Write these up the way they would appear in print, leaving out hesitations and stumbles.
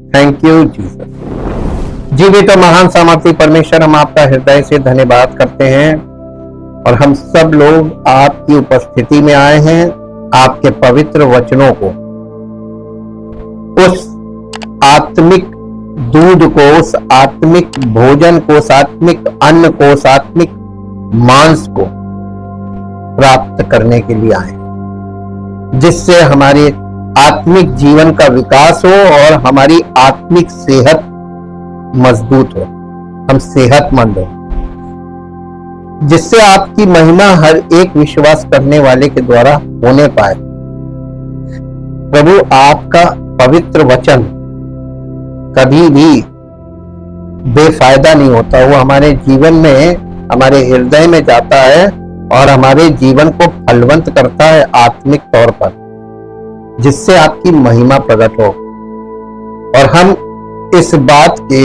Thank you Jesus. जीवित और महान सामर्थी परमेश्वर, हम आपका हृदय से धन्यवाद करते हैं और हम सब लोग आपकी उपस्थिति में आए हैं आपके पवित्र वचनों को, उस आत्मिक दूध को, उस आत्मिक भोजन को, उस आत्मिक अन्न को, उस आत्मिक मांस को प्राप्त करने के लिए आए, जिससे हमारे आत्मिक जीवन का विकास हो और हमारी आत्मिक सेहत मजबूत हो, हम सेहतमंद हो, जिससे आपकी महिमा हर एक विश्वास करने वाले के द्वारा होने पाए। प्रभु, आपका पवित्र वचन कभी भी बेफायदा नहीं होता, वो हमारे जीवन में, हमारे हृदय में जाता है और हमारे जीवन को फलवंत करता है आत्मिक तौर पर, जिससे आपकी महिमा प्रकट हो और हम इस बात के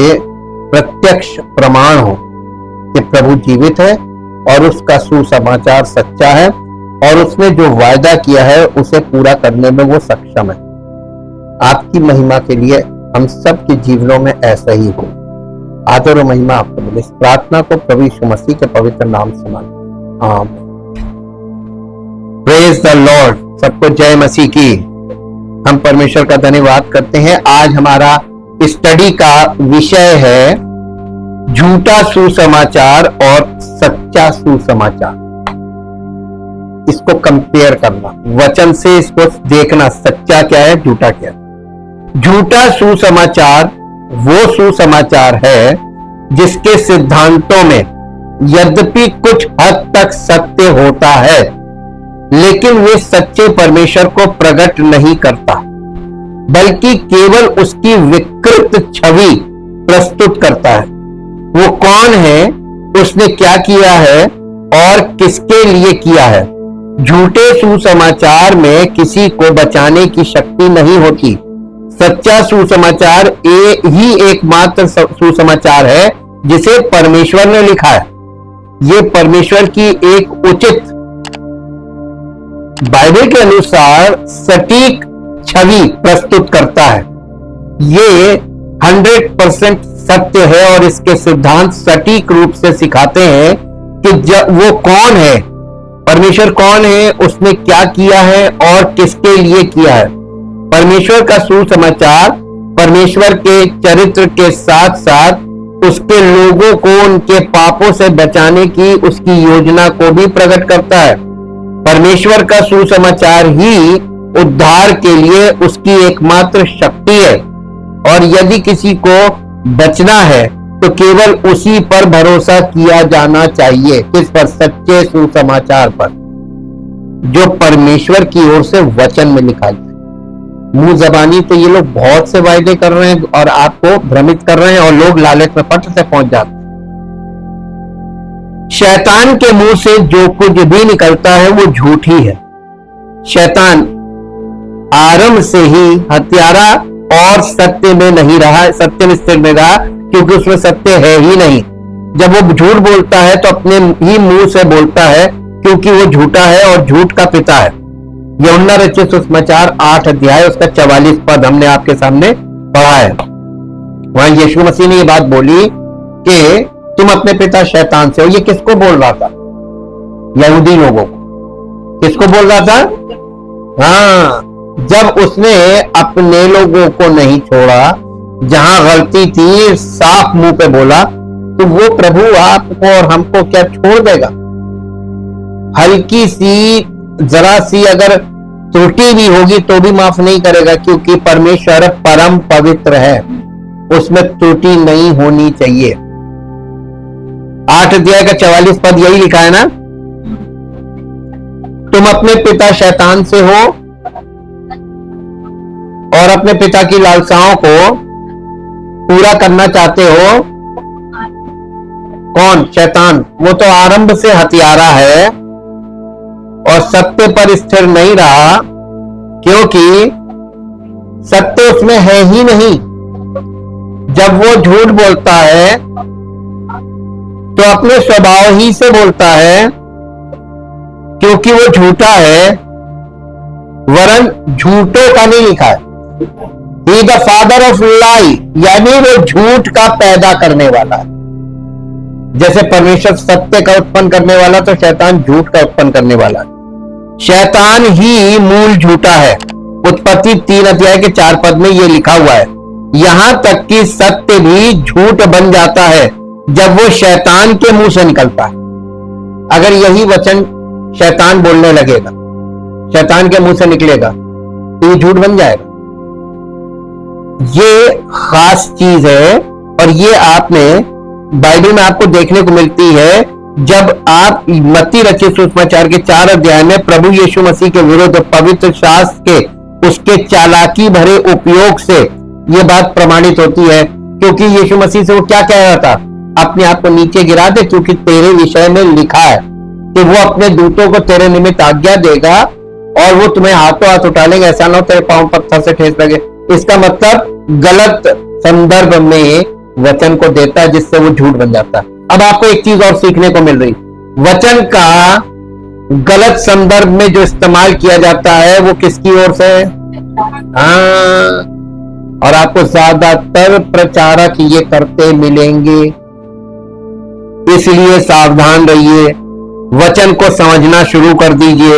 प्रत्यक्ष प्रमाण हो कि प्रभु जीवित है और उसका सुसमाचार सच्चा है और उसने जो वायदा किया है उसे पूरा करने में वो सक्षम है। आपकी महिमा के लिए हम सब के जीवनों में ऐसा ही हो। आदर और महिमा आपको मिले। इस प्रार्थना को प्रभु यीशु मसीह के पवित्र नाम से मांगते हैं, आमीन। Praise the Lord. सबको जय मसीह की। हम परमेश्वर का धन्यवाद करते हैं। आज हमारा स्टडी का विषय है झूठा सुसमाचार और सच्चा सुसमाचार। इसको कंपेयर करना, वचन से इसको देखना, सच्चा क्या है, झूठा क्या है। झूठा सुसमाचार वो सुसमाचार है जिसके सिद्धांतों में यद्यपि कुछ हद तक सत्य होता है, लेकिन वे सच्चे परमेश्वर को प्रकट नहीं करता, बल्कि केवल उसकी विकृत छवि प्रस्तुत करता है। वो कौन है, उसने क्या किया है और किसके लिए किया है। झूठे सुसमाचार में किसी को बचाने की शक्ति नहीं होती। सच्चा सुसमाचार ही एकमात्र सुसमाचार है जिसे परमेश्वर ने लिखा है। ये परमेश्वर की एक उचित, बाइबल के अनुसार सटीक छवि प्रस्तुत करता है। ये 100% सत्य है और इसके सिद्धांत सटीक रूप से सिखाते हैं कि वो कौन है, परमेश्वर कौन है, उसने क्या किया है और किसके लिए किया है। परमेश्वर का सुसमाचार परमेश्वर के चरित्र के साथ साथ उसके लोगों को उनके पापों से बचाने की उसकी योजना को भी प्रकट करता है। परमेश्वर का सुसमाचार ही उद्धार के लिए उसकी एकमात्र शक्ति है और यदि किसी को बचना है तो केवल उसी पर भरोसा किया जाना चाहिए। किस पर? सच्चे सुसमाचार पर, जो परमेश्वर की ओर से वचन में लिखा गया। मुंह जबानी तो ये लोग बहुत से वायदे कर रहे हैं और आपको भ्रमित कर रहे हैं और लोग लालच में फट से पहुंच जाते हैं। शैतान के मुंह से जो कुछ भी निकलता है वो झूठ ही है। शैतान आरंभ से ही हत्यारा और सत्य में नहीं रहा, सत्य में स्थिर नहीं रहा, क्योंकि उसमें सत्य है ही नहीं। जब वो झूठ बोलता है तो अपने ही मुंह से बोलता है, क्योंकि वो झूठा है और झूठ का पिता है। यूहन्ना रचित सुसमाचार 8 अध्याय उसका 44 पद हमने आपके सामने पढ़ा है। वहां यीशु मसीह ने ये बात बोली कि तुम अपने पिता शैतान से हो। ये किसको बोल रहा था? यहूदी लोगों को। किसको बोल रहा था? हाँ, जब उसने अपने लोगों को नहीं छोड़ा, जहां गलती थी साफ मुंह पे बोला, तो वो प्रभु आपको और हमको क्या छोड़ देगा? हल्की सी, जरा सी अगर त्रुटि भी होगी तो भी माफ नहीं करेगा, क्योंकि परमेश्वर परम पवित्र है, उसमें त्रुटि नहीं होनी चाहिए। 8 अध्याय का 44 पद यही लिखा है ना, तुम अपने पिता शैतान से हो और अपने पिता की लालसाओं को पूरा करना चाहते हो। कौन? शैतान। वो तो आरंभ से हत्यारा है और सत्य पर स्थिर नहीं रहा, क्योंकि सत्य उसमें है ही नहीं। जब वो झूठ बोलता है तो अपने स्वभाव ही से बोलता है, क्योंकि वो झूठा है, वरन झूठों का नहीं लिखा है। ही द फादर ऑफ लाई, यानी वो झूठ का पैदा करने वाला है। जैसे परमेश्वर सत्य का उत्पन्न करने वाला, तो शैतान झूठ का उत्पन्न करने वाला है। शैतान ही मूल झूठा है। उत्पत्ति 3 अध्याय के 4 पद में यह लिखा हुआ है, यहां तक कि सत्य भी झूठ बन जाता है जब वो शैतान के मुंह से निकलता है। अगर यही वचन शैतान बोलने लगेगा, शैतान के मुंह से निकलेगा, तो ये झूठ बन जाएगा। ये खास चीज है, और ये आपने बाइबल में आपको देखने को मिलती है। जब आप मत्ती रचित सुसमाचार के 4 अध्याय में प्रभु यीशु मसीह के विरुद्ध पवित्र शास्त्र के उसके चालाकी भरे उपयोग से यह बात प्रमाणित होती है, क्योंकि यीशु मसीह से वो क्या कह रहा था, अपने आप को नीचे गिरा दे, क्योंकि तेरे विषय में लिखा है कि वो अपने दूतों को तेरे निमित्त आज्ञा देगा और वो तुम्हें हाथों हाथ उठा लेंगे, ऐसा ना हो तेरे पांव पत्थर से ठेस लगे। इसका मतलब गलत संदर्भ में वचन को देता है, जिससे वो झूठ बन जाता है। अब आपको एक चीज और सीखने को मिल रही, वचन का गलत संदर्भ में जो इस्तेमाल किया जाता है वो किसकी ओर से है? हाँ, और आपको ज्यादातर प्रचारक ये करते मिलेंगे। इसलिए सावधान रहिए, वचन को समझना शुरू कर दीजिए।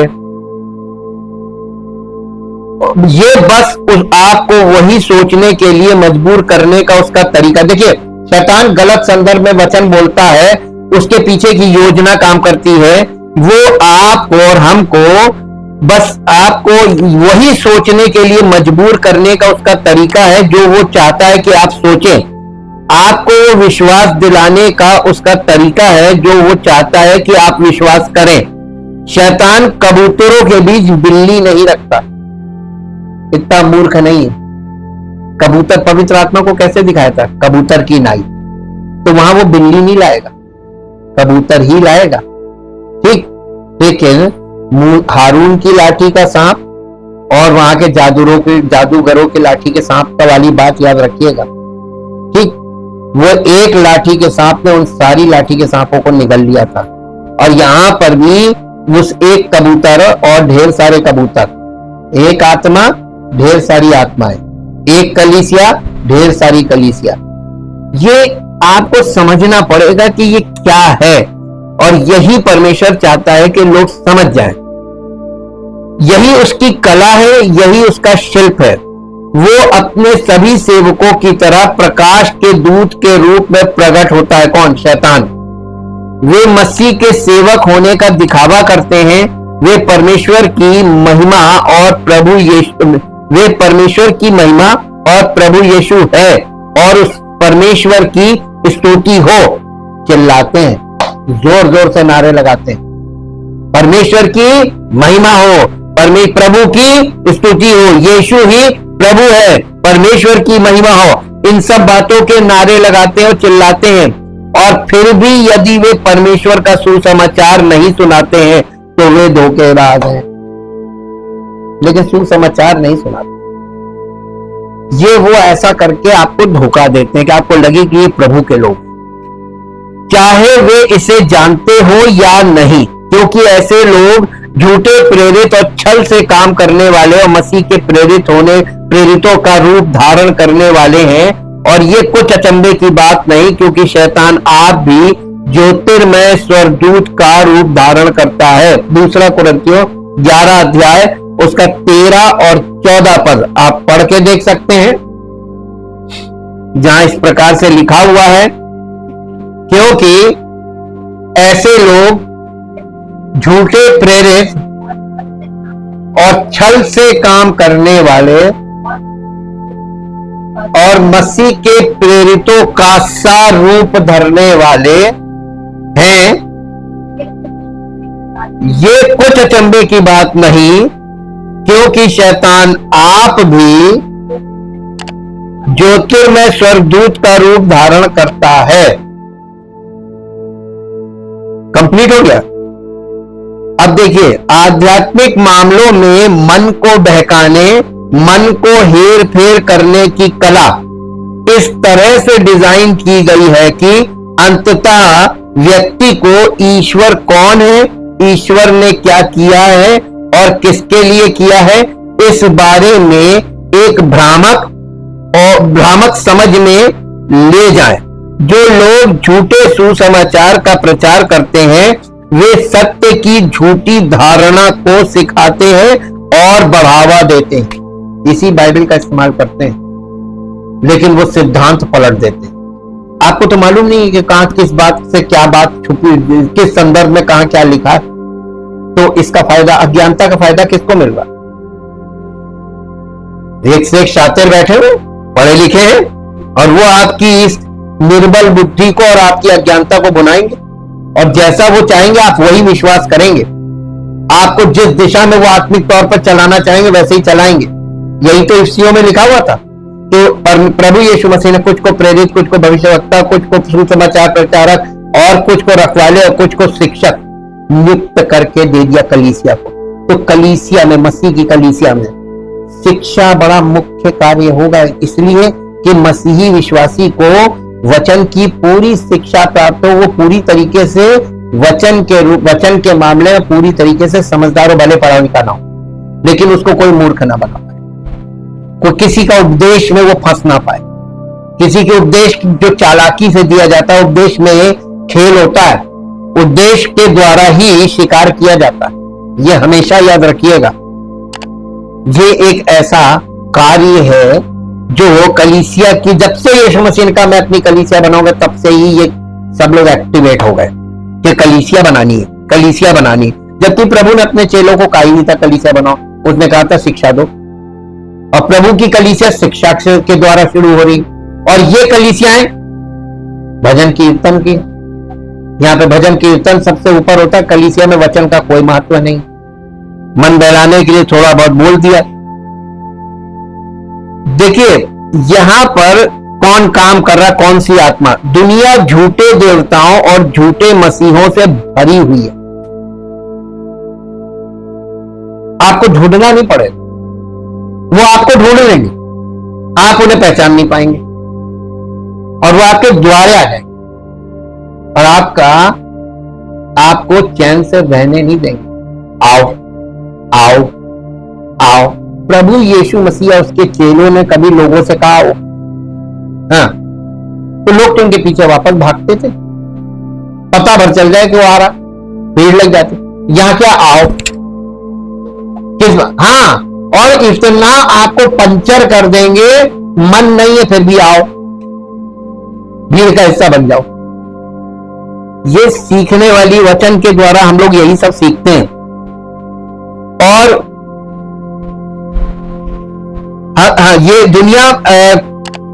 ये बस आपको वही सोचने के लिए मजबूर करने का उसका तरीका। देखिए, शैतान गलत संदर्भ में वचन बोलता है, उसके पीछे की योजना काम करती है। वो आपको और हमको बस आपको वही सोचने के लिए मजबूर करने का उसका तरीका है जो वो चाहता है कि आप सोचें। आपको विश्वास दिलाने का उसका तरीका है जो वो चाहता है कि आप विश्वास करें। शैतान कबूतरों के बीच बिल्ली नहीं रखता, इतना मूर्ख नहीं है। कबूतर पवित्र आत्मा को कैसे दिखाया था? कबूतर की नाई, तो वहां वो बिल्ली नहीं लाएगा, कबूतर ही लाएगा। ठीक, लेकिन हारून की लाठी का सांप और वहां के जादूगरों की लाठी के सांप का वाली बात याद रखिएगा। ठीक, वो एक लाठी के सांप ने उन सारी लाठी के सांपों को निगल लिया था, और यहां पर भी उस एक कबूतर और ढेर सारे कबूतर, एक आत्मा ढेर सारी आत्माएं, एक कलीसिया ढेर सारी कलीसिया। ये आपको समझना पड़ेगा कि ये क्या है, और यही परमेश्वर चाहता है कि लोग समझ जाएं। यही उसकी कला है, यही उसका शिल्प है। वो अपने सभी सेवकों की तरह प्रकाश के दूत के रूप में प्रकट होता है। कौन? शैतान। वे मसीह के सेवक होने का दिखावा करते हैं। वे परमेश्वर की महिमा और प्रभु यीशु है, और उस परमेश्वर की स्तुति हो, चिल्लाते हैं, जोर जोर से नारे लगाते हैं, परमेश्वर की महिमा हो, प्रभु की स्तुति हो, यीशु ही प्रभु है, परमेश्वर की महिमा हो। इन सब बातों के नारे लगाते हैं और चिल्लाते हैं, और फिर भी यदि वे परमेश्वर का सुसमाचार नहीं सुनाते हैं तो वे धोखेबाज हैं। लेकिन सुसमाचार नहीं सुनाते, ये वो ऐसा करके आपको धोखा देते हैं कि आपको लगे कि ये प्रभु के लोग, चाहे वे इसे जानते हो या नहीं, क्योंकि ऐसे लोग झूठे प्रेरित और छल से काम करने वाले और मसीह के प्रेरितों का रूप धारण करने वाले हैं। और ये कुछ अचंभे की बात नहीं, क्योंकि शैतान आप भी ज्योतिर्मय स्वर्गदूत का रूप धारण करता है। 2 कुरिन्थियों 11 अध्याय उसका 13 और 14 पद आप पढ़ के देख सकते हैं, जहां इस प्रकार से लिखा हुआ है, क्योंकि ऐसे लोग झूठे प्रेरित और छल से काम करने वाले और मसीह के प्रेरितों का सा रूप धरने वाले हैं। ये कुछ अचंभे की बात नहीं, क्योंकि शैतान आप भी ज्योतिर्मय स्वर्गदूत का रूप धारण करता है। कंप्लीट हो गया। अब देखिए, आध्यात्मिक मामलों में मन को बहकाने, मन को हेर फेर करने की कला इस तरह से डिजाइन की गई है कि अंततः व्यक्ति को ईश्वर कौन है, ईश्वर ने क्या किया है और किसके लिए किया है, इस बारे में एक भ्रामक और भ्रामक समझ में ले जाएं। जो लोग झूठे सुसमाचार का प्रचार करते हैं वे सत्य की झूठी धारणा को सिखाते हैं और बढ़ावा देते हैं। इसी बाइबल का इस्तेमाल करते हैं लेकिन वो सिद्धांत पलट देते हैं। आपको तो मालूम नहीं है कि कहां किस बात से क्या बात छुपी, किस संदर्भ में कहां क्या लिखा है। तो इसका फायदा, अज्ञानता का फायदा किसको मिल रहा? एक से एक शातिर बैठे हुए पढ़े लिखे हैं और वो आपकी इस निर्बल बुद्धि को और आपकी अज्ञानता को बुनाएंगे और जैसा वो चाहेंगे आप वही विश्वास करेंगे। आपको जिस दिशा में वो आत्मिक तौर पर चलाना चाहेंगे वैसे ही चलाएंगे। यही तो इफ्सियों में लिखा हुआ था कि प्रभु यीशु मसीह ने कुछ को प्रेरित, कुछ को भविष्यवक्ता, कुछ को सुसमाचार प्रचारक और कुछ को रखवाले और कुछ को शिक्षक नियुक्त करके दे दिया कलीसिया को। तो कलीसिया में, मसीह की कलीसिया में शिक्षा बड़ा मुख्य कार्य होगा, इसलिए कि मसीही विश्वासी को वचन की पूरी शिक्षा प्राप्त हो, वो पूरी तरीके से वचन के मामले में पूरी तरीके से समझदार और भले पढ़ा लिखा ना हो, लेकिन उसको कोई मूर्ख ना बना पाए, कोई किसी का उपदेश में वो फंस ना पाए। किसी के उपदेश जो चालाकी से दिया जाता है, उपदेश में खेल होता है, उपदेश के द्वारा ही शिकार किया जाता है। ये हमेशा याद रखिएगा। ये एक ऐसा कार्य है जो कलीसिया की, जब से यीशु मसीह ने कहा मैं अपनी कलीसिया बनाऊंगा, तब से ही ये सब लोग एक्टिवेट हो गए कि कलीसिया बनानी है, कलीसिया बनानी है। जबकि प्रभु ने अपने चेलों को कहा ही नहीं था कलीसिया बनाओ, उसने कहा था शिक्षा दो। और प्रभु की कलीसिया शिक्षा के द्वारा शुरू हो रही, और ये कलीसियाएं भजन कीर्तन की, यहाँ पे भजन कीर्तन सबसे ऊपर होता है। कलीसिया में वचन का कोई महत्व नहीं, मन बहलाने के लिए थोड़ा बहुत बोल दिया। देखिए यहां पर कौन काम कर रहा, कौन सी आत्मा? दुनिया झूठे देवताओं और झूठे मसीहों से भरी हुई है। आपको ढूंढना नहीं पड़ेगा, वो आपको ढूंढ लेंगे, आप उन्हें पहचान नहीं पाएंगे और वो आपके द्वारे आ जाएंगे और आपको चैन से रहने नहीं देंगे। आओ आओ आओ। प्रभु यीशु मसीह और उसके चेलों ने कभी लोगों से कहा हो? हाँ, तो लोग तो उनके पीछे वापस भागते थे, पता भर चल जाए कि वो आ रहा, भीड़ लग जाती। यहां क्या आओ किस बात? हाँ, और इतना आपको पंचर कर देंगे, मन नहीं है फिर भी आओ, भीड़ का हिस्सा बन जाओ। ये सीखने वाली वचन के द्वारा हम लोग यही सब सीखते हैं। और हाँ, ये दुनिया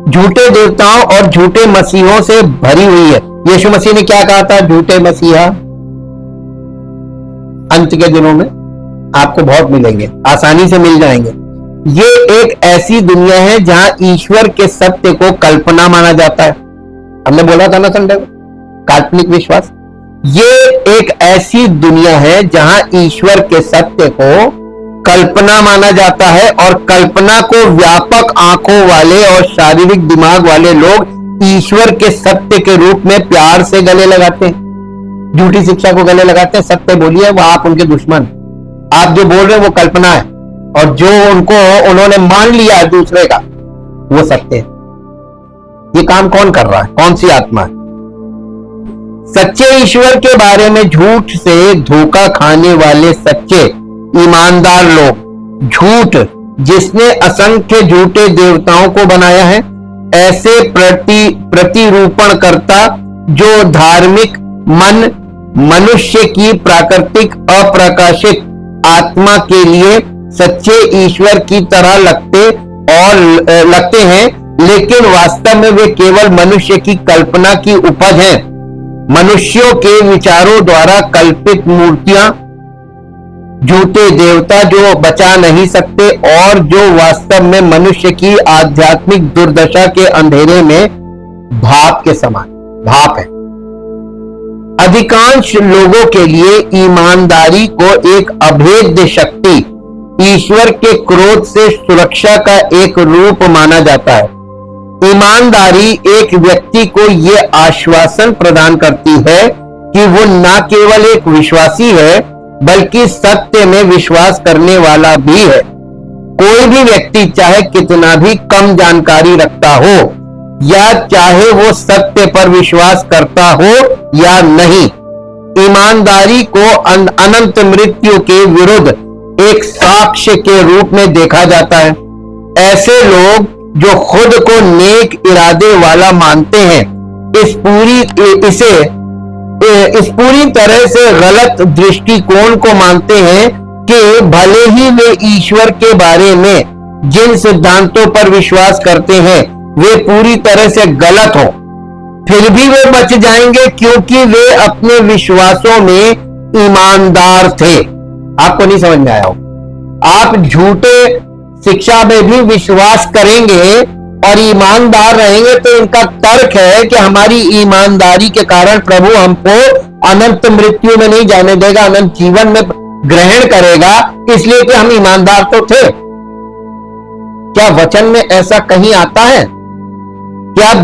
झूठे देवताओं और झूठे मसीहों से भरी हुई है। यीशु मसीह ने क्या कहा था? झूठे मसीहा अंत के दिनों में आपको बहुत मिलेंगे, आसानी से मिल जाएंगे। ये एक ऐसी दुनिया है जहां ईश्वर के सत्य को कल्पना माना जाता है। हमने बोला था ना संडे को, काल्पनिक विश्वास। ये एक ऐसी दुनिया है जहां ईश्वर के सत्य को कल्पना माना जाता है और कल्पना को व्यापक आंखों वाले और शारीरिक दिमाग वाले लोग ईश्वर के सत्य के रूप में प्यार से गले लगाते हैं, झूठी शिक्षा को गले लगाते हैं। सत्य बोलिए, वो आप उनके दुश्मन। आप जो बोल रहे हैं वो कल्पना है और जो उन्होंने मान लिया है दूसरे का, वो सत्य है। ये काम कौन कर रहा है? कौन सी आत्मा है? सच्चे ईश्वर के बारे में झूठ से धोखा खाने वाले सच्चे ईमानदार लोग। झूठ जिसने असंख्य झूठे देवताओं को बनाया है, ऐसे प्रतिरूपण करता जो धार्मिक मन मनुष्य की प्राकृतिक अप्रकाशित आत्मा के लिए सच्चे ईश्वर की तरह लगते हैं, लेकिन वास्तव में वे केवल मनुष्य की कल्पना की उपज हैं। मनुष्यों के विचारों द्वारा कल्पित मूर्तियां, झूठे देवता जो बचा नहीं सकते और जो वास्तव में मनुष्य की आध्यात्मिक दुर्दशा के अंधेरे में भाप के समान भाप है। अधिकांश लोगों के लिए ईमानदारी को एक अभेद्य शक्ति, ईश्वर के क्रोध से सुरक्षा का एक रूप माना जाता है। ईमानदारी एक व्यक्ति को यह आश्वासन प्रदान करती है कि वो न केवल एक विश्वासी है बल्कि सत्य में विश्वास करने वाला भी है। कोई भी व्यक्ति चाहे कितना भी कम जानकारी रखता हो या चाहे वो सत्य पर विश्वास करता हो या नहीं, ईमानदारी को अनंत मृत्यु के विरुद्ध एक साक्ष्य के रूप में देखा जाता है। ऐसे लोग जो खुद को नेक इरादे वाला मानते हैं, इस पूरी तरह से गलत दृष्टिकोण को मानते हैं कि भले ही वे ईश्वर के बारे में जिन सिद्धांतों पर विश्वास करते हैं वे पूरी तरह से गलत हो, फिर भी वे बच जाएंगे क्योंकि वे अपने विश्वासों में ईमानदार थे। आपको नहीं समझ में आया हो? आप झूठे शिक्षा में भी विश्वास करेंगे और ईमानदार रहेंगे तो इनका तर्क है कि हमारी ईमानदारी के कारण प्रभु हमको अनंत मृत्यु में नहीं जाने देगा, अनंत जीवन में ग्रहण करेगा, इसलिए कि हम ईमानदार तो थे। क्या वचन में ऐसा कहीं आता है कि आप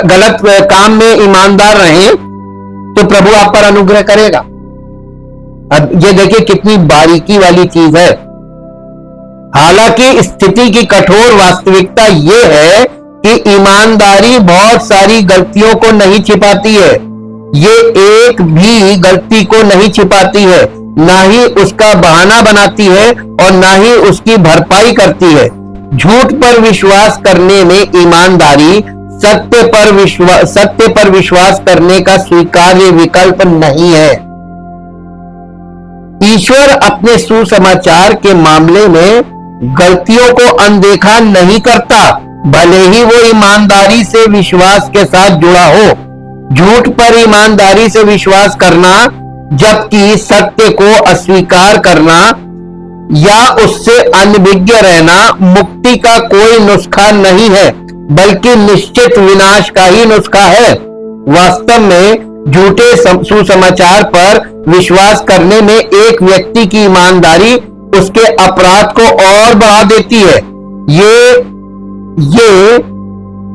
गलत काम में ईमानदार रहें तो प्रभु आप पर अनुग्रह करेगा? अब ये देखिए कितनी बारीकी वाली चीज है। हालांकि स्थिति की कठोर वास्तविकता यह है कि ईमानदारी बहुत सारी गलतियों को नहीं छिपाती है, ये एक भी गलती को नहीं छिपाती है, ना ही उसका बहाना बनाती है और ना ही उसकी भरपाई करती है। झूठ पर विश्वास करने में ईमानदारी सत्य पर विश्वास करने का स्वीकार्य विकल्प नहीं है। ईश्वर अपने सुसमाचार के मामले में गलतियों को अनदेखा नहीं करता, भले ही वो ईमानदारी से विश्वास के साथ जुड़ा हो। झूठ पर ईमानदारी से विश्वास करना, जबकि सत्य को अस्वीकार करना या उससे अनभिज्ञ रहना मुक्ति का कोई नुस्खा नहीं है, बल्कि निश्चित विनाश का ही नुस्खा है। वास्तव में झूठे सुसमाचार पर विश्वास करने में एक व्यक्ति की ईमानदारी उसके अपराध को और बढ़ा देती है। ये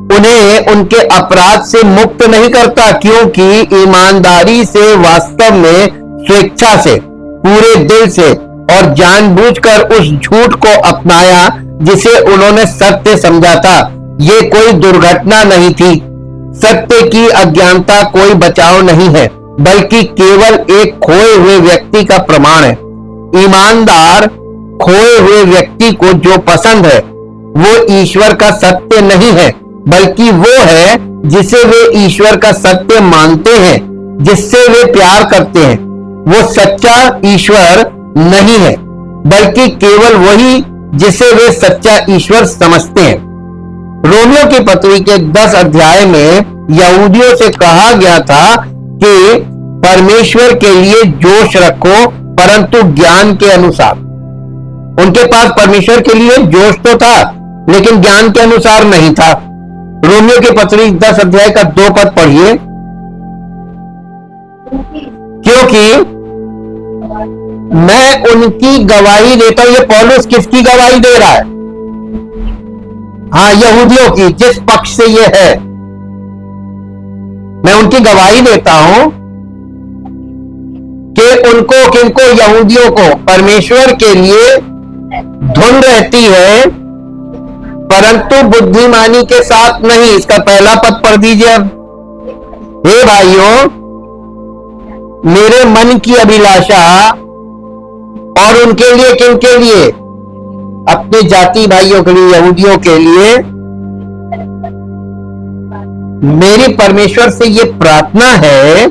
उन्हें उनके अपराध से मुक्त नहीं करता, क्योंकि ईमानदारी से वास्तव में स्वेच्छा से, पूरे दिल से और जानबूझकर उस झूठ को अपनाया जिसे उन्होंने सत्य समझा था। ये कोई दुर्घटना नहीं थी। सत्य की अज्ञानता कोई बचाव नहीं है, बल्कि केवल एक खोए हुए व्यक्ति का प्रमाण है। ईमानदार खोए हुए व्यक्ति को जो पसंद है वो ईश्वर का सत्य नहीं है, बल्कि वो है जिसे वे ईश्वर का सत्य मानते हैं, जिससे वे प्यार करते हैं। वो सच्चा ईश्वर नहीं है, बल्कि केवल वही जिसे वे सच्चा ईश्वर समझते हैं। रोमियो की पत्री के 10 अध्याय में यहूदियों से कहा गया था कि परमेश्वर के लिए जोश रखो, परंतु ज्ञान के अनुसार। उनके पास परमेश्वर के लिए जोश तो था, लेकिन ज्ञान के अनुसार नहीं था। रोमियो की पत्री 10 अध्याय का 2 पद पढ़िए। क्योंकि मैं उनकी गवाही देता हूं। ये पौलुस किसकी गवाही दे रहा है? हाँ, यहूदियों की, जिस पक्ष से ये है। मैं उनकी गवाही देता हूं कि उनको, किनको? यहूदियों को परमेश्वर के लिए धुन रहती है, परंतु बुद्धिमानी के साथ नहीं। इसका पहला पद पढ़ दीजिए अब। हे भाइयों, मेरे मन की अभिलाषा, और उनके लिए, किनके लिए? अपने जाति भाइयों के लिए, यहूदियों के लिए मेरी परमेश्वर से ये प्रार्थना है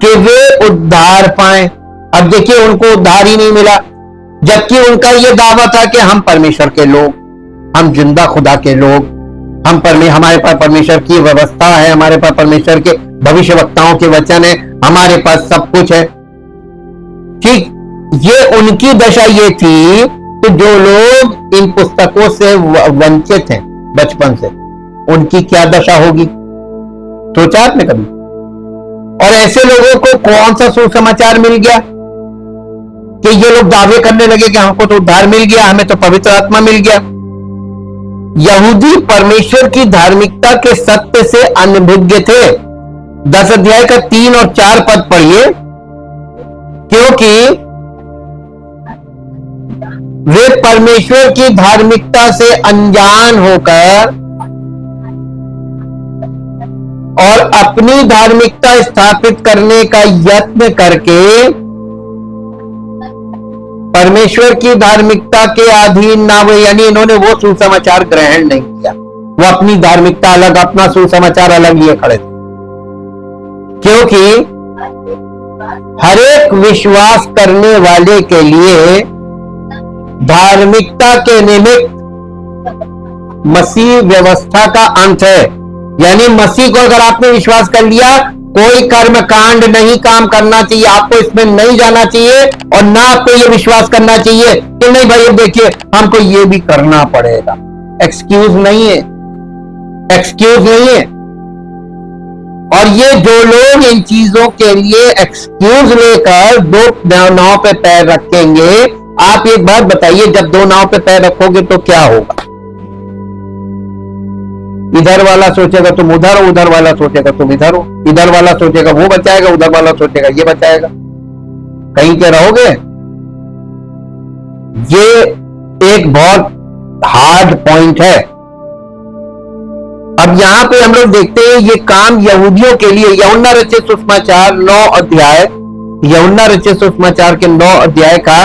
कि वे उद्धार पाएं। अब देखिए, उनको उद्धार ही नहीं मिला, जबकि उनका यह दावा था कि हम परमेश्वर के लोग, हम जिंदा खुदा के लोग, हमारे पास परमेश्वर की व्यवस्था है, हमारे पास परमेश्वर के भविष्यवक्ताओं के वचन है, हमारे पास सब कुछ है। ठीक, ये उनकी दशा ये थी कि जो लोग इन पुस्तकों से वंचित हैं बचपन से, उनकी क्या दशा होगी? सोचा आपने कभी? और ऐसे लोगों को कौन सा सुसमाचार मिल गया कि ये लोग दावे करने लगे कि हमको तो उद्धार मिल गया, हमें तो पवित्र आत्मा मिल गया। यहूदी परमेश्वर की धार्मिकता के सत्य से अनभिज्ञ थे। 10 अध्याय का 3 और 4 पद पढ़िए। क्योंकि वे परमेश्वर की धार्मिकता से अनजान होकर और अपनी धार्मिकता स्थापित करने का यत्न करके परमेश्वर की धार्मिकता के अधीन ना हुए, यानी इन्होंने वो सुसमाचार ग्रहण नहीं किया, वो अपनी धार्मिकता अलग, अपना सुसमाचार अलग लिए खड़े थे। क्योंकि हर एक विश्वास करने वाले के लिए धार्मिकता के निमित्त मसीह व्यवस्था का अंत है। यानी मसीह को अगर आपने विश्वास कर लिया, कोई कर्म कांड नहीं काम करना चाहिए, आपको इसमें नहीं जाना चाहिए और ना आपको ये विश्वास करना चाहिए कि नहीं भाई देखिए हमको ये भी करना पड़ेगा। एक्सक्यूज नहीं है, एक्सक्यूज नहीं है। और ये जो लोग इन चीजों के लिए एक्सक्यूज लेकर दो नाव पे पैर रखेंगे, आप एक बात बताइए, जब दो नाव पे पैर रखोगे तो क्या होगा? इधर वाला सोचेगा तुम उधर हो, उधर वाला सोचेगा तुम इधर हो, इधर वाला सोचेगा वो बचाएगा, उधर वाला सोचेगा ये बचाएगा, कहीं के रहोगे। ये एक बहुत हार्ड पॉइंट है। अब यहां पे हम लोग देखते हैं ये काम यहूदियों के लिए, यूहन्ना रचित सुसमाचार 9 अध्याय, यूहन्ना रचित सुसमाचार के 9 अध्याय का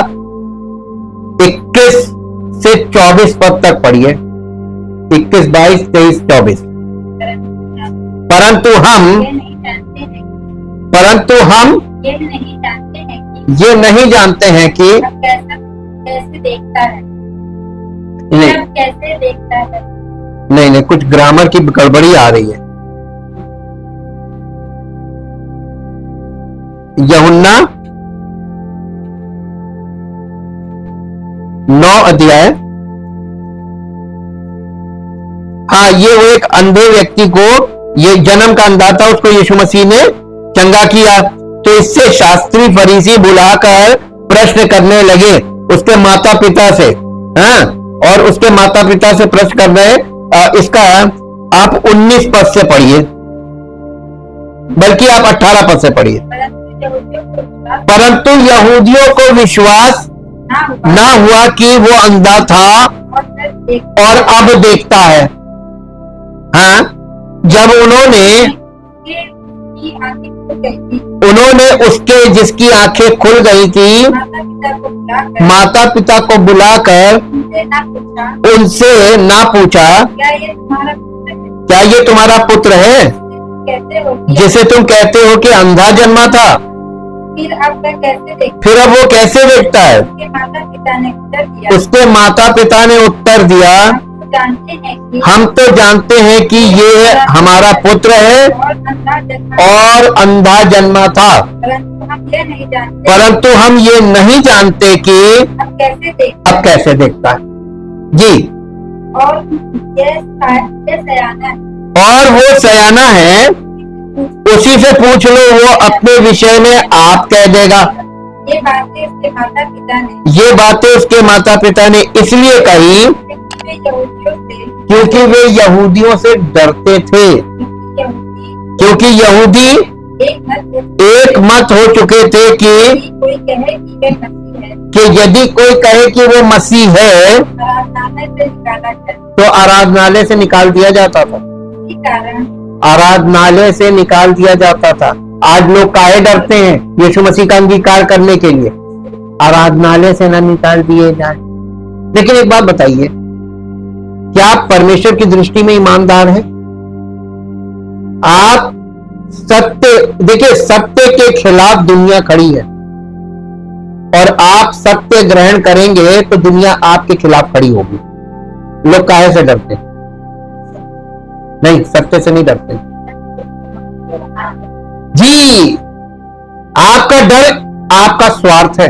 21 से 24 पद तक पढ़िए। 21, 22, 23, 24। परंतु हम ये नहीं जानते हैं कि कैसे देखता है, कैसे देखता है। नहीं, कुछ ग्रामर की गड़बड़ी आ रही है। यूहन्ना 9 अध्याय। हाँ, ये वो एक अंधे व्यक्ति को, ये जन्म का अंधा था, उसको यीशु मसीह ने चंगा किया। तो इससे शास्त्री फरीसी बुलाकर प्रश्न करने लगे उसके माता पिता से। हाँ, और उसके माता पिता से प्रश्न कर रहे, इसका आप 19 पद से पढ़िए, बल्कि आप 18 पद से पढ़िए। परंतु यहूदियों को विश्वास ना हुआ कि वो अंधा था और अब देखता है। हाँ, जब उन्होंने उसके जिसकी आंखें खुल गई थी, माता पिता को बुलाकर उनसे ना पूछा, क्या ये तुम्हारा पुत्र है जिसे तुम कहते हो कि अंधा जन्मा था? फिर अब वो कैसे देखता है? उसके माता पिता ने उत्तर दिया, हम तो जानते हैं कि ये हमारा पुत्र है और अंधा जन्मा था, परंतु हम ये नहीं जानते कि अब कैसे देखता है। जी, और वो सयाना है, उसी से पूछ लो, वो अपने विषय में आप कह देगा। ये बातें उसके माता पिता ने इसलिए कही क्योंकि वे यहूदियों से डरते थे, क्योंकि यहूदी एक मत हो चुके थे कि यदि कोई कहे कि वो मसीह है तो आराधनालय से निकाल दिया जाता था, आराधनालय से निकाल दिया जाता था। आज लोग काहे डरते हैं यीशु मसीह का अंगीकार करने के लिए? आराधनालय से ना निकाल दिए जाए। लेकिन एक बात बताइए, क्या आप परमेश्वर की दृष्टि में ईमानदार हैं? आप सत्य, देखिए सत्य के खिलाफ दुनिया खड़ी है और आप सत्य ग्रहण करेंगे तो दुनिया आपके खिलाफ खड़ी होगी। लोग काहे से डरते? नहीं, सत्य से नहीं डरते जी। आपका डर आपका स्वार्थ है,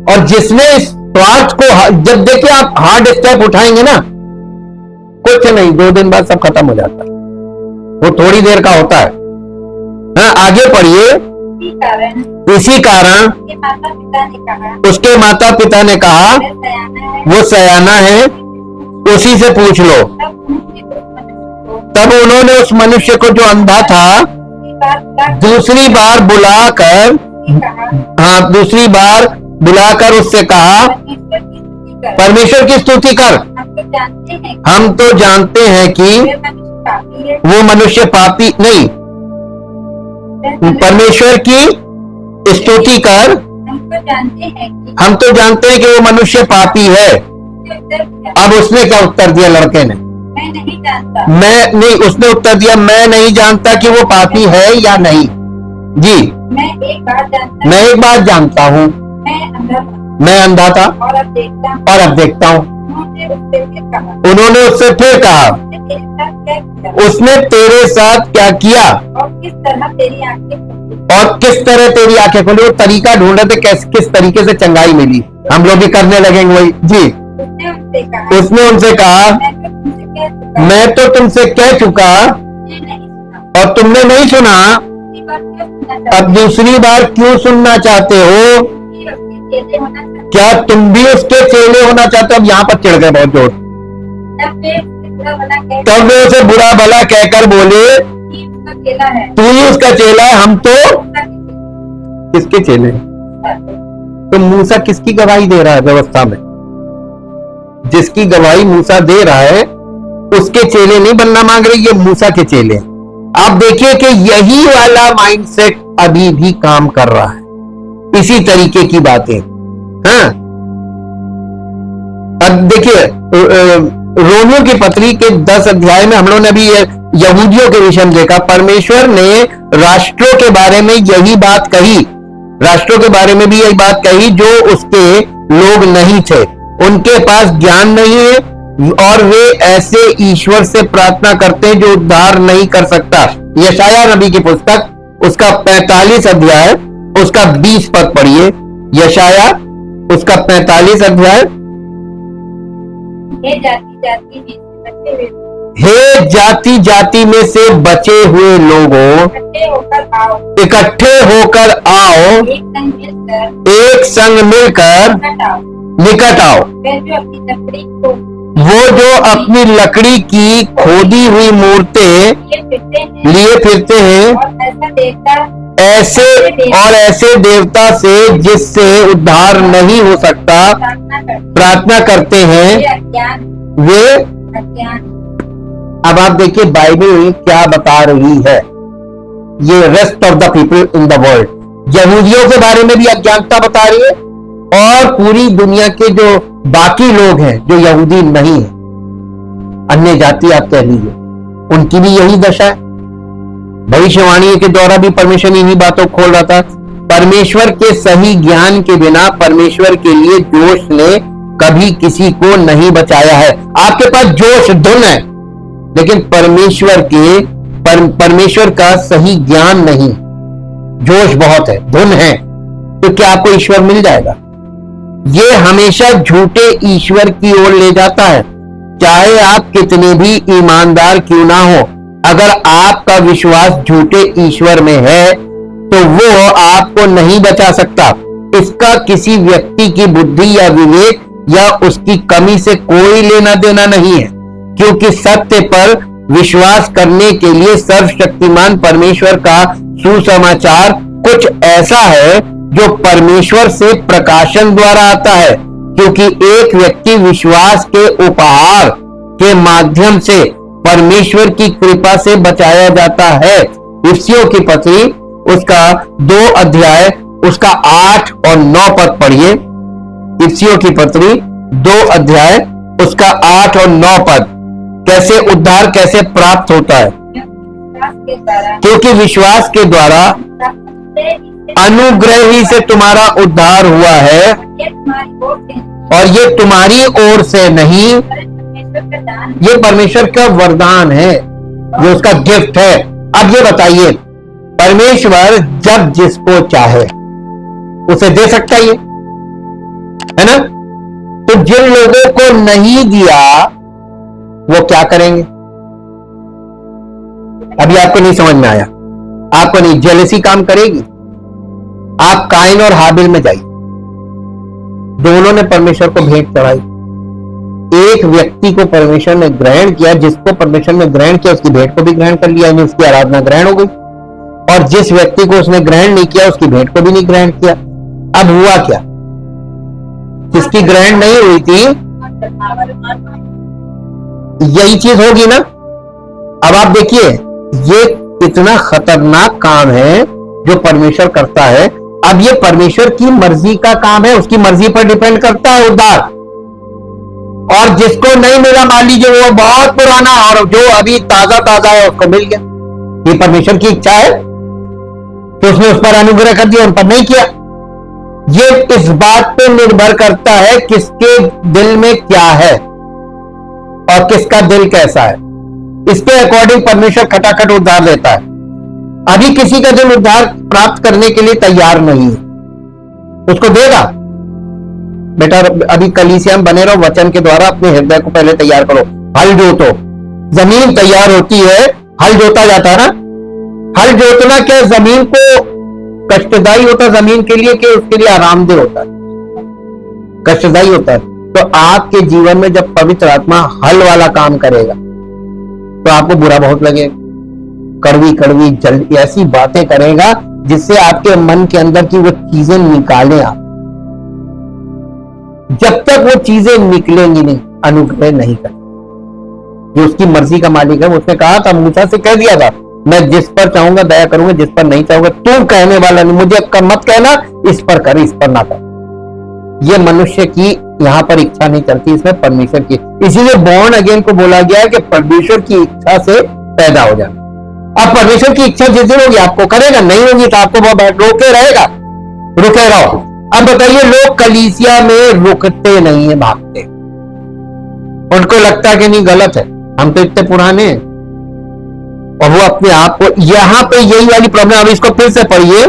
और जिसने इस स्वार्थ को, जब देखिए आप हार्ड स्टेप उठाएंगे ना, कुछ नहीं, 2 दिन बाद सब खत्म हो जाता है, वो थोड़ी देर का होता है। हाँ, आगे पढ़िए। इसी कारण उसके माता पिता ने कहा वो सयाना है, उसी से पूछ लो। तब उन्होंने उस मनुष्य को जो अंधा था दूसरी बार बुलाकर, हाँ, दूसरी बार बुलाकर उससे कहा, परमेश्वर की स्तुति कर। परमेश्वर की स्तुति कर। हम तो जानते हैं कि हम तो जानते हैं कि वे मनुष्य पापी है। वो मनुष्य पापी नहीं, परमेश्वर की स्तुति कर। हम तो जानते हैं कि हम तो जानते हैं कि वो मनुष्य पापी है। उसने उत्तर दिया, अब उसने क्या उत्तर दिया लड़के ने? मैं नहीं जानता। मैं नहीं, उसने उत्तर दिया मैं नहीं जानता कि वो पापी है या नहीं। जी, मैं एक बात जानता मैं एक बात जानता हूँ, मैं अंधा था मैं अंधा था और अब देखता हूँ। और अब देखता हूँ। उन्होंने उससे फिर कहा, उन्होंने उससे फिर कहा, उसने तेरे साथ क्या किया उसने तेरे साथ क्या किया और किस तरह तेरी आंखें खुली। और किस तरह तेरी आंखें खोली। वो तरीका ढूंढ रहे थे किस तरीके से चंगाई मिली। हम लोग भी करने लगेंगे वही। जी, उसने उनसे कहा, उसने उनसे कहा, मैं तो तुमसे कह चुका, मैं तो तुमसे कह चुका मैं नहीं सुना। और तुमने नहीं सुना। अब दूसरी बार क्यों सुनना चाहते हो? चेले होना चाहिए। क्या तुम भी उसके चेले होना चाहते हो? अब यहाँ पर चिढ़ गए बहुत जोर। तब वे उससे बुरा भला तब वे उसे बुरा भला कह कहकर बोले, कि उसका चेला है। तू ही उसका चेला है, हम तो किसके चेले हैं? तो मूसा किसकी गवाही दे रहा है व्यवस्था में? जिसकी गवाही मूसा दे रहा है उसके चेले नहीं बनना मांग रहे, ये मूसा के चेले हैं। आप देखिए कि यही वाला माइंडसेट अभी भी काम कर रहा है, इसी तरीके की बातें। हाँ, अब देखिए रोमियो की पत्री के 10 अध्याय में हम लोगों ने अभी यहूदियों के विषय में देखा। परमेश्वर ने राष्ट्रों के बारे में यही बात कही, राष्ट्रों के बारे में भी यही बात कही जो उसके लोग नहीं थे, उनके पास ज्ञान नहीं है और वे ऐसे ईश्वर से प्रार्थना करते हैं जो उद्धार नहीं कर सकता। यशाया नबी की पुस्तक उसका 45 अध्याय उसका 20 पद पढ़िए। यशाया उसका 45 अध्याय। हे जाति जाति में बचे हुए हे जाति जाति में से बचे हुए लोगों, इकट्ठे होकर आओ, इकट्ठे होकर आओ, एक संग मिलकर एक संग मिलकर निकट आओ। निकट आओ। वे जो अपनी लकड़ी को वो जो अपनी लकड़ी की खोदी हुई मूर्तें लिए फिरते हैं और ऐसे देवता से जिससे उद्धार नहीं हो सकता प्रार्थना करते हैं, वे। अब आप देखिए बाइबल क्या बता रही है। ये rest of the people in the world, यहूदियों के बारे में भी अज्ञानता बता रही है और पूरी दुनिया के जो बाकी लोग हैं जो यहूदी नहीं है, अन्य जाति आप कह लीजिए, उनकी भी यही दशा है। भविष्यवाणी के द्वारा भी परमेश्वर इन्हीं बातों को खोल रहा था। परमेश्वर के सही ज्ञान के बिना परमेश्वर के लिए जोश ने कभी किसी को नहीं बचाया है। आपके पास जोश धुन है, लेकिन परमेश्वर का सही ज्ञान नहीं। जोश बहुत है, धुन है, तो क्या आपको ईश्वर मिल जाएगा? ये हमेशा झूठे ईश्वर की ओर ले जाता है, चाहे आप कितने भी ईमानदार क्यों ना हो। अगर आपका विश्वास झूठे ईश्वर में है तो वो आपको नहीं बचा सकता। इसका किसी व्यक्ति की बुद्धि या विवेक या उसकी कमी से कोई लेना देना नहीं है, क्योंकि सत्य पर विश्वास करने के लिए सर्वशक्तिमान परमेश्वर का सुसमाचार कुछ ऐसा है जो परमेश्वर से प्रकाशन द्वारा आता है, क्योंकि एक व्यक्ति विश्वास के उपहार के माध्यम से परमेश्वर की कृपा से बचाया जाता है। इफिसियों की पत्री उसका 2 अध्याय उसका 8 और 9 पद पढ़िए। इफिसियों की पत्री 2 अध्याय उसका 8 और 9 पद। कैसे उद्धार कैसे प्राप्त होता है? क्योंकि विश्वास के द्वारा अनुग्रह ही से तुम्हारा उद्धार हुआ है और ये तुम्हारी ओर से नहीं, ये परमेश्वर का वरदान है, ये उसका गिफ्ट है। अब ये बताइए, परमेश्वर जब जिसको चाहे उसे दे सकता है ना? तो जिन लोगों को नहीं दिया वो क्या करेंगे? अभी आपको नहीं समझ में आया? आपको नहीं, जेलसी काम करेगी? आप काइन और हाबिल में जाइए, दोनों ने परमेश्वर को भेंट चढ़ाई। एक व्यक्ति को परमेश्वर ने ग्रहण किया, जिसको परमेश्वर ने ग्रहण किया उसकी भेंट को भी ग्रहण कर लिया, यानी उसकी आराधना ग्रहण हो गई। और जिस व्यक्ति को उसने ग्रहण नहीं किया उसकी भेंट को भी नहीं ग्रहण किया। अब हुआ क्या? जिसकी ग्रहण नहीं हुई थी, यही चीज होगी ना। अब आप देखिए, ये इतना खतरनाक काम है जो परमेश्वर करता है। अब ये परमेश्वर की मर्जी का काम है, उसकी मर्जी पर डिपेंड करता है उद्धार। और जिसको नहीं मिला, मान लीजिए वो बहुत पुराना और जो अभी ताजा ताजा है उसको मिल गया, ये परमेश्वर की इच्छा है तो उसने उस पर अनुग्रह कर दिया, उन पर नहीं किया। ये इस बात पे निर्भर करता है किसके दिल में क्या है और किसका दिल कैसा है, इसके अकॉर्डिंग परमेश्वर खटाखट उद्धार देता है। अभी किसी का दिल उद्धार प्राप्त करने के लिए तैयार नहीं है, उसको देगा। बेटा अभी कलीसिया में बने रहो, वचन के द्वारा अपने हृदय को पहले तैयार करो। हल जोतो, जमीन तैयार होती है, हल जोता जाता है ना। हल जोतना क्या जमीन को कष्टदायी होता है जमीन के लिए कि उसके लिए आरामदेह होता है? कष्टदायी होता है। तो आपके जीवन में जब पवित्र आत्मा हल वाला काम करेगा तो आपको बुरा बहुत लगेगा, कड़वी कड़वी जल्दी ऐसी बातें करेगा जिससे आपके मन के अंदर की वो चीजें निकाले आप। जब तक वो चीजें निकलेंगी नहीं, अनुग्रह नहीं कर। जो उसकी मर्जी का मालिक है, उसने कहा था, मूसा से कह दिया था, मैं जिस पर चाहूंगा दया करूंगा, जिस पर नहीं चाहूंगा तू कहने वाला नहीं, मुझे मत कहना, इस पर कर, इस पर ना कर। ये मनुष्य की यहां पर इच्छा नहीं चलती, इसमें परमेश्वर की। इसीलिए बॉर्न अगेन को बोला गया है कि परमेश्वर की इच्छा से पैदा हो जाना। अब परमेश्वर की इच्छा जिस दिन होगी आपको करेगा, नहीं होगी तो आपको वो रोके रहेगा, रुके रहो। अब बताइए, लोग कलीसिया में रुकते नहीं है, भागते। उनको लगता है कि नहीं गलत है, हम तो इतने पुराने हैं, और वो अपने आप को, यहां पे यही वाली प्रॉब्लम। अब इसको फिर से पढ़िए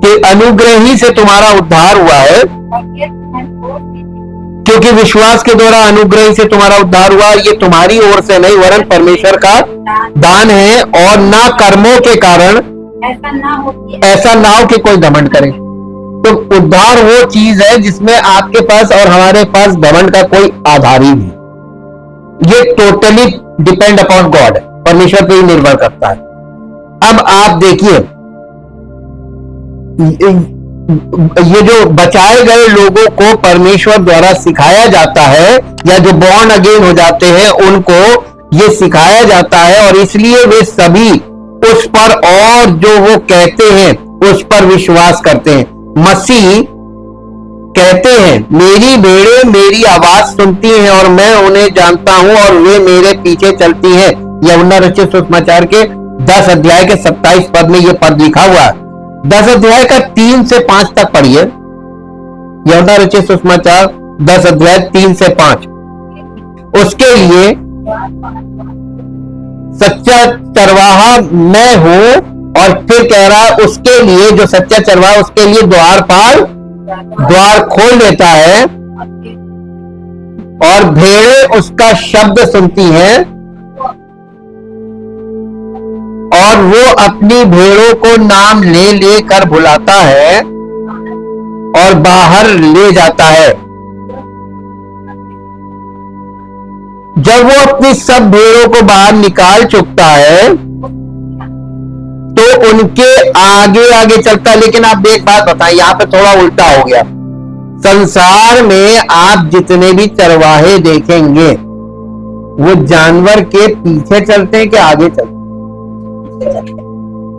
कि अनुग्रह ही से तुम्हारा उद्धार हुआ है, क्योंकि विश्वास के द्वारा अनुग्रह से तुम्हारा उद्धार हुआ। ये तुम्हारी ओर से नहीं वरन परमेश्वर का दान है, और ना कर्मों के कारण, ऐसा ना हो कि कोई घमंड करे। तो उद्धार वो चीज है जिसमें आपके पास और हमारे पास घमंड का कोई आधार ही नहीं। ये टोटली डिपेंड अपॉन गॉड, परमेश्वर पे ही निर्भर करता है। अब आप देखिए, ये जो बचाए गए लोगों को परमेश्वर द्वारा सिखाया जाता है, या जो बॉर्न अगेन हो जाते हैं उनको ये सिखाया जाता है, और इसलिए वे सभी उस पर और जो वो कहते हैं उस पर विश्वास करते हैं। मसीह कहते हैं, मेरी भेड़ें मेरी आवाज सुनती हैं और मैं उन्हें जानता हूं और वे मेरे पीछे चलती हैं। यूहन्ना रचित सुसमाचार के 10 अध्याय के 27 पद में ये पद लिखा हुआ है। 10 अध्याय का 3 से 5 तक पढ़िए। यूहन्ना रचित सुसमाचार 10 अध्याय 3 से 5। उसके लिए सच्चा चरवाहा मैं हूं, और फिर कह रहा है उसके लिए, जो सच्चा चरवाहा उसके लिए द्वार खोल देता है, और भेड़ें उसका शब्द सुनती हैं, और वो अपनी भेड़ों को नाम ले लेकर बुलाता है और बाहर ले जाता है। जब वो अपनी सब भेड़ों को बाहर निकाल चुकता है तो उनके आगे आगे चलता है। लेकिन आप एक बात बताएं, यहां पे थोड़ा उल्टा हो गया। संसार में आप जितने भी चरवाहे देखेंगे वो जानवर के पीछे चलते हैं कि आगे चलते हैं,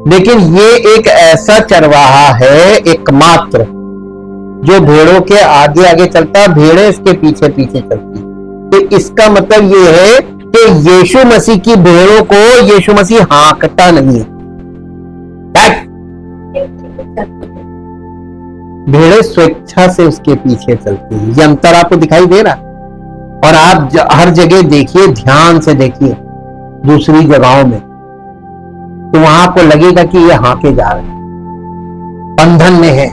लेकिन ये एक ऐसा चरवाहा है एकमात्र जो भेड़ों के आगे आगे चलता है, भेड़ें इसके पीछे पीछे चलती। तो इसका मतलब ये है कि यीशु मसीह की भेड़ों को यीशु मसीह हाँकता नहीं है, भेड़ें स्वेच्छा से उसके पीछे चलती है। ये अंतर आपको दिखाई दे रहा। और आप हर जगह देखिए, ध्यान से देखिए दूसरी जगहों में, तो वहां आपको लगेगा कि ये हाँके जा रहे हैं, बंधन में है,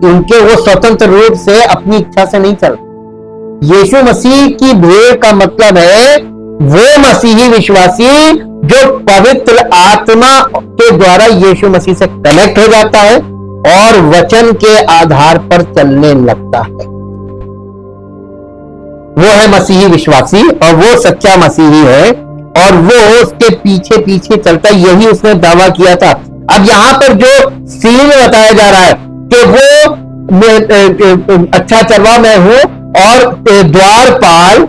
उनके वो स्वतंत्र रूप से अपनी इच्छा से नहीं चल। यीशु मसीह की भेड़ का मतलब है वो मसीही विश्वासी जो पवित्र आत्मा के द्वारा यीशु मसीह से कनेक्ट हो जाता है और वचन के आधार पर चलने लगता है। वो है मसीही विश्वासी, और वो सच्चा मसीही है, और वो उसके पीछे पीछे चलता है। यही उसने दावा किया था। अब यहां पर जो सीन बताया जा रहा है कि वो अच्छा चरवाहा मैं हूं, और द्वारपाल,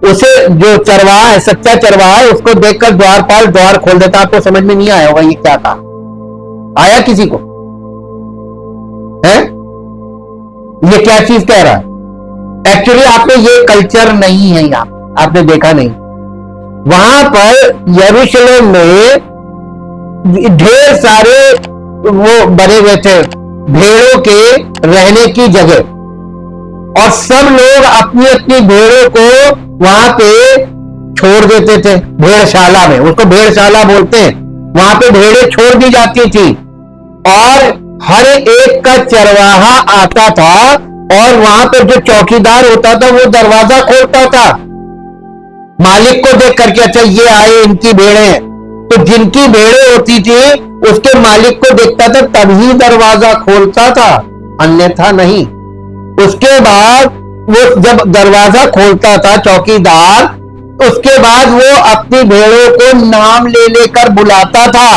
उसे जो चरवाहा है, सच्चा चरवाहा है, उसको देखकर द्वारपाल द्वार खोल देता। आपको समझ में नहीं आया होगा ये क्या था? आया किसी को? है ये क्या चीज कह रहा है? एक्चुअली आपने ये कल्चर नहीं है, यहां आपने देखा नहीं। वहां पर यरूशलेम में ढेर सारे वो बने हुए थे भेड़ों के रहने की जगह, और सब लोग अपनी अपनी भेड़ों को वहां पे छोड़ देते थे भेड़शाला में, उसको भेड़शाला बोलते हैं। वहां पे भेड़ें छोड़ दी जाती थी, और हर एक का चरवाहा आता था, और वहां पे जो चौकीदार होता था वो दरवाजा खोलता था मालिक को देख करके, अच्छा ये आए, इनकी भेड़ें हैं। तो जिनकी भेड़ें होती थी उसके मालिक को देखता था तभी दरवाजा खोलता था, अन्यथा नहीं। उसके बाद वो जब दरवाजा खोलता था चौकीदार, उसके बाद वो अपनी भेड़ों को नाम ले लेकर बुलाता था।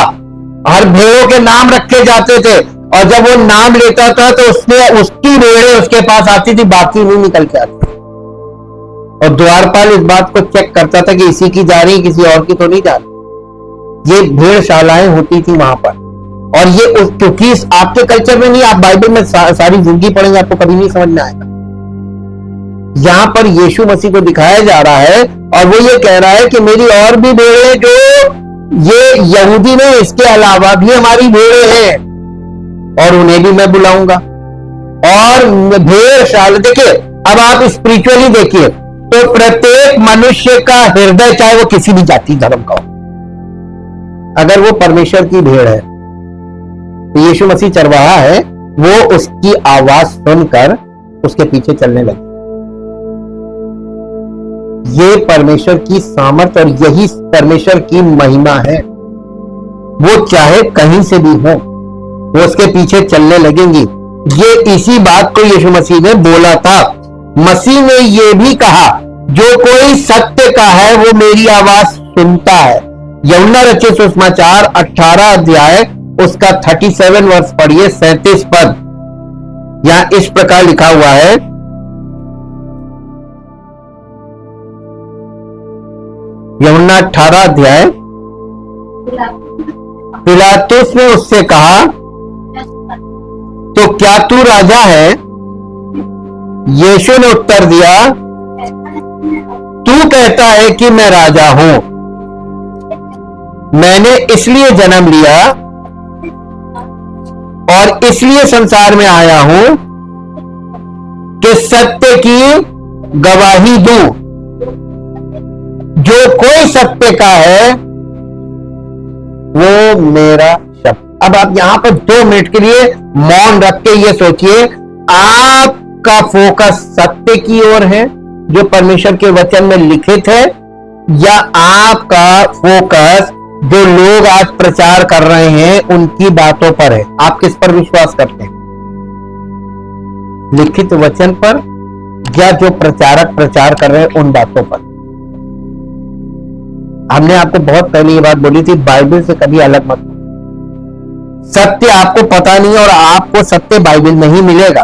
हर भेड़ों के नाम रखे जाते थे, और जब वो नाम लेता था तो उसकी भेड़ें उसके पास आती थी, बाकी नहीं निकल के आती। और द्वारपाल इस बात को चेक करता था कि इसी की जा रही, किसी और की तो नहीं जा रही। ये भेड़शालाएं होती थी वहां पर, और ये क्योंकि आपके कल्चर में नहीं, आप बाइबल में सारी जिंदगी पढ़ेंगे, आपको कभी नहीं समझ में आएगा। यहां पर यीशु मसीह को दिखाया जा रहा है, और वो ये कह रहा है कि मेरी और भी भेड़ें जो ये यहूदी में, इसके अलावा भी हमारी भेड़ें हैं, और उन्हें भी मैं बुलाऊंगा। और भेड़शाला, देखिए अब आप स्पिरिचुअली देखिए तो प्रत्येक मनुष्य का हृदय, चाहे वो किसी भी जाति धर्म का हो, अगर वो परमेश्वर की भेड़ है तो यीशु मसीह चरवाहा है, वो उसकी आवाज सुनकर उसके पीछे चलने लगे। ये परमेश्वर की सामर्थ और यही परमेश्वर की महिमा है। वो चाहे कहीं से भी हो, वो उसके पीछे चलने लगेंगी। ये इसी बात को यीशु मसीह ने बोला था। मसीह ने ये भी कहा, जो कोई सत्य का है वो मेरी आवाज सुनता है। यूहन्ना रचित सुसमाचार 18 अध्याय उसका 37 वर्ष पढ़िए, 37 पद। यहां इस प्रकार लिखा हुआ है, यूहन्ना 18 अध्याय। पिलातुस ने उससे कहा, तो क्या तू राजा है? यीशु ने उत्तर दिया, तू कहता है कि मैं राजा हूं। मैंने इसलिए जन्म लिया और इसलिए संसार में आया हूं कि सत्य की गवाही दूं। जो कोई सत्य का है वो मेरा शब्द। अब आप यहां पर 2 मिनट के लिए मौन रख के ये सोचिए, आपका फोकस सत्य की ओर है जो परमेश्वर के वचन में लिखित है, या आपका फोकस जो लोग आज प्रचार कर रहे हैं उनकी बातों पर है? आप किस पर विश्वास करते हैं, लिखित वचन पर, या जो प्रचारक प्रचार कर रहे हैं उन बातों पर? हमने आपको बहुत पहले ये बात बोली थी, बाइबल से कभी अलग मत। सत्य आपको पता नहीं और आपको सत्य बाइबल में ही मिलेगा।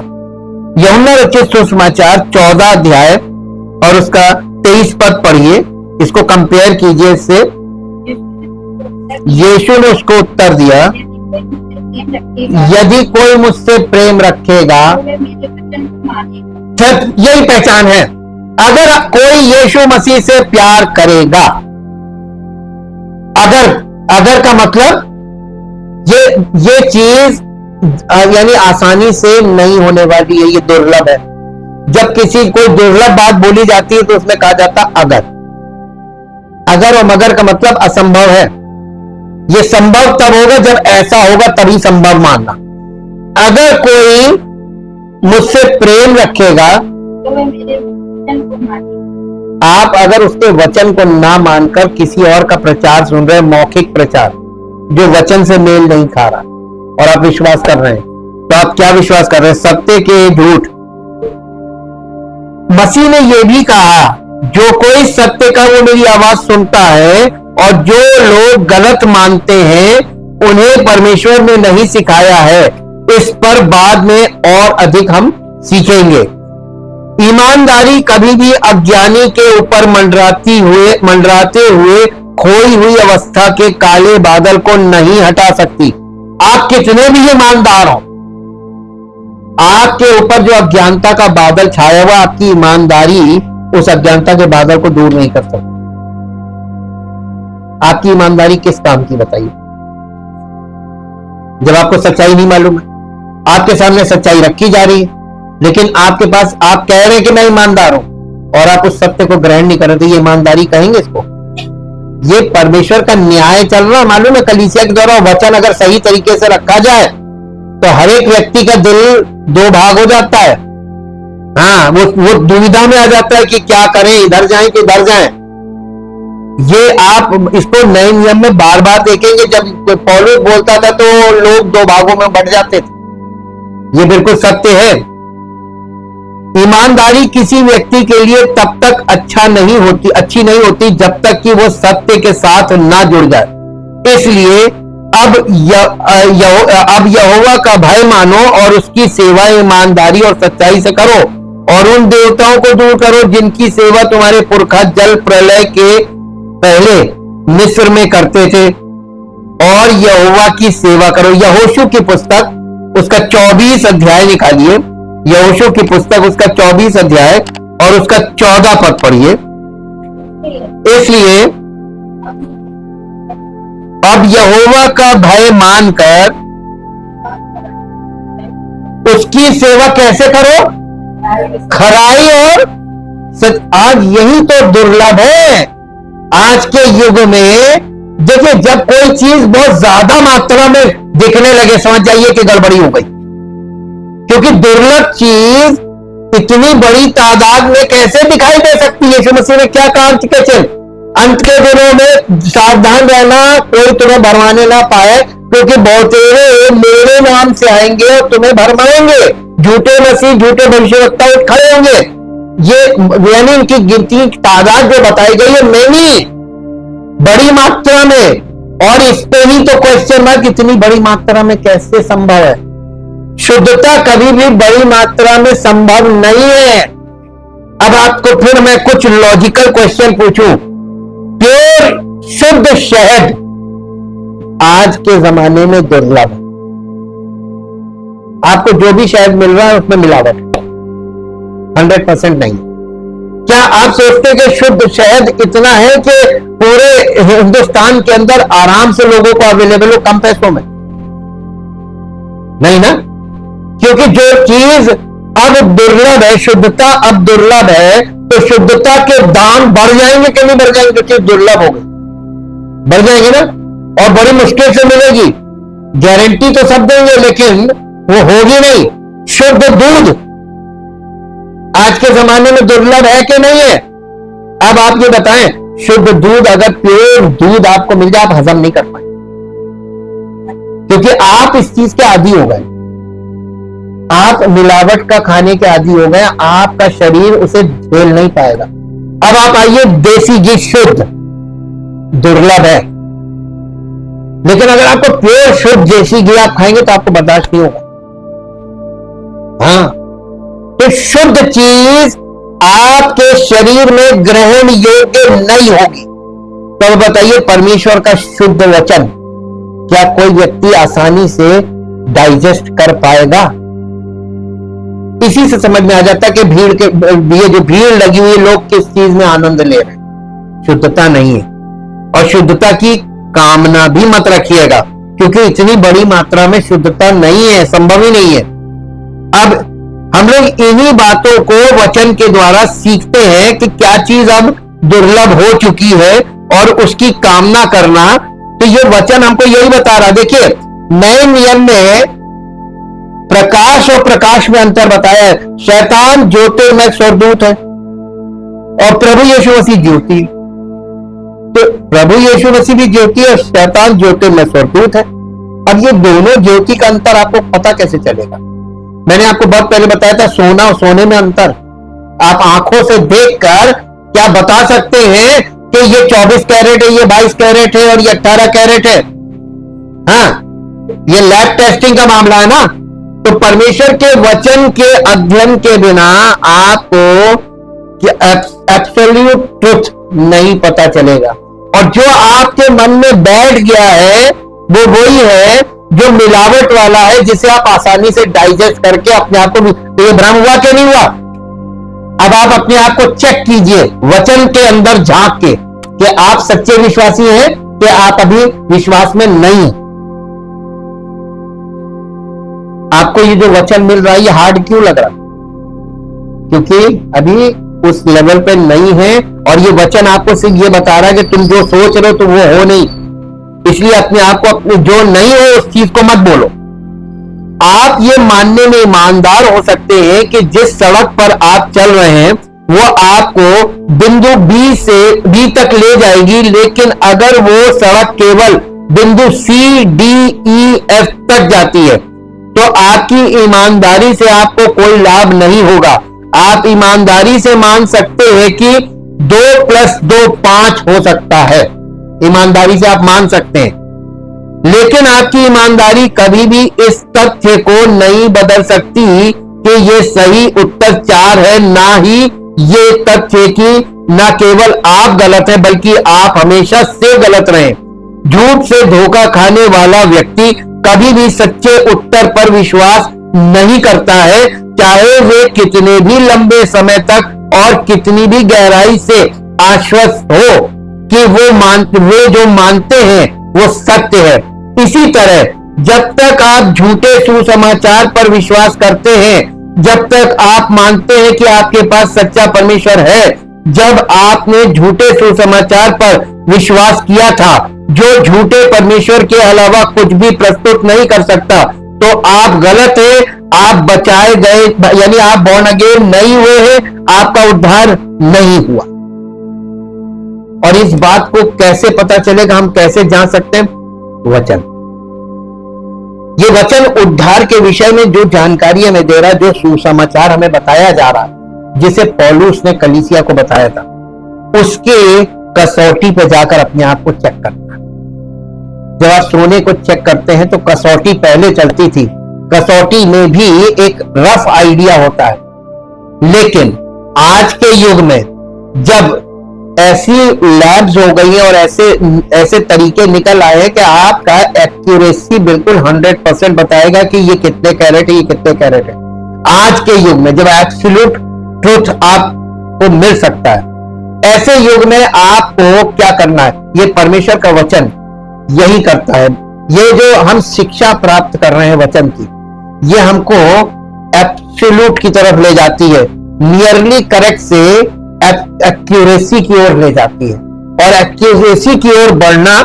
यूहन्ना रचित सुसमाचार 14 अध्याय और उसका 23 पद पढ़िए, इसको कंपेयर कीजिए इससे। यीशु ने उसको उत्तर दिया, यदि कोई मुझसे प्रेम रखेगा, यही पहचान है। अगर कोई यीशु मसीह से प्यार करेगा, अगर का मतलब ये चीज यानी आसानी से नहीं होने वाली है, ये दुर्लभ है। जब किसी कोई दुर्लभ बात बोली जाती है तो उसमें कहा जाता अगर और मगर का मतलब असंभव है। ये संभव तब होगा जब ऐसा होगा, तभी संभव मानना। अगर कोई मुझसे प्रेम रखेगा, आप अगर उसके वचन को ना मानकर किसी और का प्रचार सुन रहे हैं, मौखिक प्रचार जो वचन से मेल नहीं खा रहा, और आप विश्वास कर रहे हैं, तो आप क्या विश्वास कर रहे हैं, सत्य के झूठ? मसीह ने यह भी कहा, जो कोई सत्य का वो मेरी आवाज सुनता है, और जो लोग गलत मानते हैं उन्हें परमेश्वर ने नहीं सिखाया है, इस पर बाद में और अधिक हम सीखेंगे। ईमानदारी कभी भी अज्ञानी के ऊपर मंडराते हुए खोई हुई अवस्था के काले बादल को नहीं हटा सकती। आप कितने भी ईमानदार हो, आपके ऊपर जो अज्ञानता का बादल छाया हुआ, आपकी ईमानदारी उस अज्ञानता के बादल को दूर नहीं कर सकती। आपकी ईमानदारी किस काम की बताइए? जब आपको सच्चाई नहीं मालूम है, आपके सामने सच्चाई रखी जा रही है, लेकिन आपके पास आप कह रहे हैं कि मैं ईमानदार हूं और आप उस सत्य को ग्रहण नहीं कर रहे, तो ये ईमानदारी कहेंगे इसको? ये परमेश्वर का न्याय चल रहा मालूम है कलीसिया के द्वारा। वचन अगर सही तरीके से रखा जाए तो हर एक व्यक्ति का दिल दो भाग हो जाता है। हाँ, वो दुविधा में आ जाता है कि क्या करें, इधर जाएं कि इधर जाएं। ये आप इसको नए नियम में बार बार देखेंगे। जब पौलुस बोलता था तो लोग दो भागों में बढ़ जाते थे। ये बिल्कुल सत्य है। ईमानदारी किसी व्यक्ति के लिए तब तक अच्छी नहीं होती जब तक कि वो सत्य के साथ ना जुड़ जाए। इसलिए अब यहोवा का भय मानो और उसकी सेवा ईमानदारी और सच्चाई से करो, और उन देवताओं को दूर करो जिनकी सेवा तुम्हारे पुरखा जल प्रलय के पहले मिस्र में करते थे, और यहोवा की सेवा करो। यहोशू की पुस्तक उसका 24 अध्याय निकालिए। यहोशू की पुस्तक उसका 24 अध्याय और उसका 14 पद पढ़िए। इसलिए अब यहोवा का भय मानकर उसकी सेवा कैसे करो? खराई और सच। आज यही तो दुर्लभ है आज के युग में। देखिए, जब कोई चीज बहुत ज्यादा मात्रा में दिखने लगे, समझ जाइए कि गड़बड़ी हो गई, क्योंकि दुर्लभ चीज इतनी बड़ी तादाद में कैसे दिखाई दे सकती है? यीशु मसीह ने क्या कहा? अंत के दिनों में सावधान रहना, कोई तुम्हें भरमाने ना पाए, क्योंकि बहुतेरे मेरे नाम से आएंगे और तुम्हें भरमाएंगे। झूठे मसीह, झूठे भविष्यवक्ता उठ खड़े होंगे। ये यानी इनकी गिनती तादाद जो बताई गई है मैनी बड़ी मात्रा में, और इस पे ही तो क्वेश्चन मार्क, इतनी बड़ी मात्रा में कैसे संभव है? शुद्धता कभी भी बड़ी मात्रा में संभव नहीं है। अब आपको फिर मैं कुछ लॉजिकल क्वेश्चन पूछूं। प्योर शुद्ध शहद आज के जमाने में दुर्लभ है। आपको जो भी शहद मिल रहा है उसमें मिलावट है, 100% नहीं। क्या आप सोचते हैं कि शुद्ध शहद इतना है कि पूरे हिंदुस्तान के अंदर आराम से लोगों को अवेलेबल हो कम पैसों में? नहीं ना, क्योंकि जो चीज अब दुर्लभ है, शुद्धता अब दुर्लभ है, तो शुद्धता के दाम बढ़ जाएंगे कि नहीं बढ़ जाएंगे? जो चीज दुर्लभ हो गई बढ़ जाएगी ना, और बड़ी मुश्किल से मिलेगी। गारंटी तो सब देंगे लेकिन वो होगी नहीं। शुद्ध दूध आज के जमाने में दुर्लभ है कि नहीं है? अब आप ये बताएं, शुद्ध दूध, अगर प्योर दूध आपको मिल जाए, आप हजम नहीं कर पाए, क्योंकि आप इस चीज के आदी हो गए। आप मिलावट का खाने के आदी हो गए, आपका शरीर उसे झेल नहीं पाएगा। अब आप आइए, देसी घी शुद्ध दुर्लभ है, लेकिन अगर आपको प्योर शुद्ध देसी घी आप खाएंगे तो आपको बर्दाश्त नहीं होगा। हाँ, तो शुद्ध चीज आपके शरीर में ग्रहण योग्य नहीं होगी। तो बताइए, परमेश्वर का शुद्ध वचन क्या कोई व्यक्ति आसानी से डाइजेस्ट कर पाएगा? इसी से समझ में आ जाता है कि ये जो भीड़ लगी हुई, लोग किस चीज में आनंद ले रहे हैं? शुद्धता नहीं है। और शुद्धता की कामना भी मत रखिएगा, क्योंकि इतनी बड़ी मात्रा में शुद्धता नहीं है, संभव ही नहीं है। अब हम लोग इन्हीं बातों को वचन के द्वारा सीखते हैं कि क्या चीज अब दुर्लभ हो चुकी है और उसकी कामना करना। तो ये वचन हमको यही बता रहा। देखिए, नए नियम में प्रकाश और प्रकाश में अंतर बताया है। शैतान ज्योतिर्मय स्वरदूत है और प्रभु यीशु मसीह ज्योति। तो प्रभु यीशु मसीह भी ज्योति और शैतान ज्योतिर्मय स्वरदूत है। अब ये दोनों ज्योति का अंतर आपको पता कैसे चलेगा? मैंने आपको बहुत पहले बताया था, सोना और सोने में अंतर। आप आंखों से देखकर क्या बता सकते हैं कि ये 24 कैरेट है, ये 22 कैरेट है और ये 18 कैरेट है? हाँ, ये लैब टेस्टिंग का मामला है ना। तो परमेश्वर के वचन के अध्ययन के बिना आपको एब्सोल्यूट ट्रुथ नहीं पता चलेगा। और जो आपके मन में बैठ गया है वो वही है जो मिलावट वाला है, जिसे आप आसानी से डाइजेस्ट करके अपने आप को, तो ये भ्रम हुआ कि नहीं हुआ? अब आप अपने आप को चेक कीजिए वचन के अंदर झांक के कि आप सच्चे विश्वासी हैं कि आप अभी विश्वास में नहीं। आपको ये जो वचन मिल रहा है ये हार्ड क्यों लग रहा? क्योंकि अभी उस लेवल पे नहीं है, और ये वचन आपको सिर्फ ये बता रहा है कि तुम जो सोच रहे हो तो वो हो नहीं। इसलिए अपने आप को, अपने जो नहीं हो उस चीज को मत बोलो। आप ये मानने में ईमानदार हो सकते हैं कि जिस सड़क पर आप चल रहे हैं वो आपको बिंदु बी से बी तक ले जाएगी, लेकिन अगर वो सड़क केवल बिंदु सी डी ई एफ तक जाती है तो आपकी ईमानदारी से आपको कोई लाभ नहीं होगा। आप ईमानदारी से मान सकते हैं कि 2 + 2 5 हो सकता है, ईमानदारी से आप मान सकते हैं, लेकिन आपकी ईमानदारी कभी भी इस तथ्य को नहीं बदल सकती कि ये सही उत्तर 4 है, ना ही ये तथ्य कि ना केवल आप गलत हैं बल्कि आप हमेशा से गलत रहे। झूठ से धोखा खाने वाला व्यक्ति कभी भी सच्चे उत्तर पर विश्वास नहीं करता है, चाहे वे कितने भी लंबे समय तक और कितनी भी गहराई से आश्वस्त हो कि वे जो मानते हैं वो सत्य है। इसी तरह जब तक आप झूठे सुसमाचार पर विश्वास करते हैं, जब तक आप मानते हैं कि आपके पास सच्चा परमेश्वर है, जब आपने झूठे सुसमाचार पर विश्वास किया था जो झूठे परमेश्वर के अलावा कुछ भी प्रस्तुत नहीं कर सकता, तो आप गलत हैं। आप बचाए गए, यानी आप बॉर्न अगेन नहीं हुए हैं, आपका उद्धार नहीं हुआ। और इस बात को कैसे पता चलेगा, हम कैसे जान सकते हैं? वचन। ये वचन उद्धार के विषय में जो जानकारी हमें दे रहा है, जो सुसमाचार हमें बताया जा रहा है, जिसे पौलुस ने कलीसिया को बताया था, उसके कसौटी पे जाकर अपने आप को चेक करना। जब आप सोने को चेक करते हैं तो कसौटी पहले चलती थी, कसौटी में भी एक रफ आइडिया होता है, लेकिन आज के युग में जब ऐसी लैब्स हो गई हैं और ऐसे तरीके निकल आए हैं कि आपका एक्यूरेसी बिल्कुल 100% बताएगा कि ये कितने कैरेट है, ये कितने कैरेट है। आज के युग में जब एब्सोल्यूट ट्रुथ आपको मिल सकता है, ऐसे युग में आपको क्या करना है? ये परमेश्वर का वचन यही करता है। ये जो हम शिक्षा प्राप्त कर रहे हैं वचन की, ये हमको एब्सोल्यूट की तरफ ले जाती है, नियरली करेक्ट से एक्यूरेसी की ओर ले जाती है। और एक्यूरेसी की ओर बढ़ना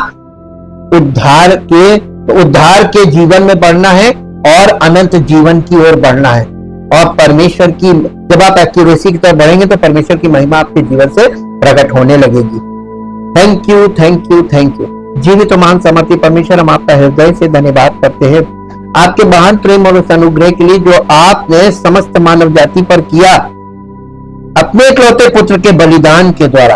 उद्धार के जीवन में बढ़ना है और अनंत जीवन की ओर बढ़ना है। और परमेश्वर की, जब आप एक्यूरेसी की तरफ बढ़ेंगे तो परमेश्वर की महिमा आपके जीवन से प्रकट होने लगेगी। Thank you, thank you, thank you. जीवित मान समर्थी परमेश्वर, हम आपका हृदय से धन्यवाद करते हैं आपके महान प्रेम और उस अनुग्रह के लिए जो आपने समस्त मानव जाति पर किया। अपने इकलौते पुत्र के बलिदान के द्वारा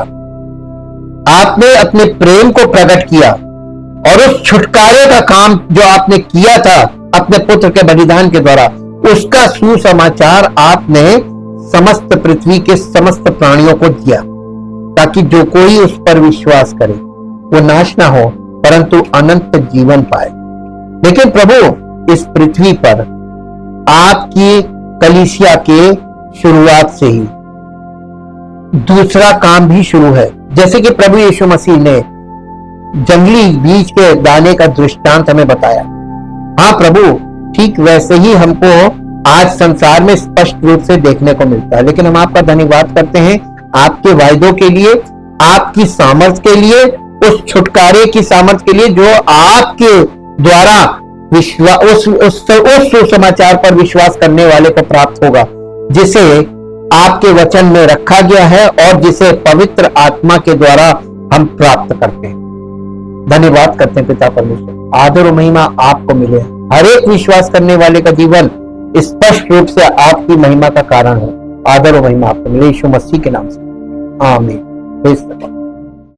आपने अपने प्रेम को प्रकट किया, और उस छुटकारे का काम जो आपने किया था अपने पुत्र के बलिदान के द्वारा, उसका सुसमाचार आपने समस्त पृथ्वी के समस्त प्राणियों को दिया, ताकि जो कोई उस पर विश्वास करे वो नाश ना हो परंतु अनंत जीवन पाए। लेकिन प्रभु, इस पृथ्वी पर आपकी कलीसिया के शुरुआत से ही दूसरा काम भी शुरू है। जैसे कि प्रभु यीशु मसीह ने जंगली बीज के दाने का दृष्टांत हमें बताया। हाँ प्रभु, ठीक वैसे ही हमको आज संसार में स्पष्ट रूप से देखने को मिलता है। लेकिन हम आपका धन्यवाद करते हैं आपके वायदों के लिए, आपकी सामर्थ के लिए, उस छुटकारे की सामर्थ के लिए जो आपके द्वारा उस सुसमाचार पर विश्वास करने वाले को प्राप्त होगा, जिसे आपके वचन में रखा गया है और जिसे पवित्र आत्मा के द्वारा हम प्राप्त करते हैं। धन्यवाद करते हैं पिता परमेश्वर, आदर और महिमा आपको मिले। हर एक विश्वास करने वाले का जीवन स्पष्ट रूप से आपकी महिमा का कारण हो। आदर और महिमा आपको मिले, यीशु मसीह के नाम से, आमीन।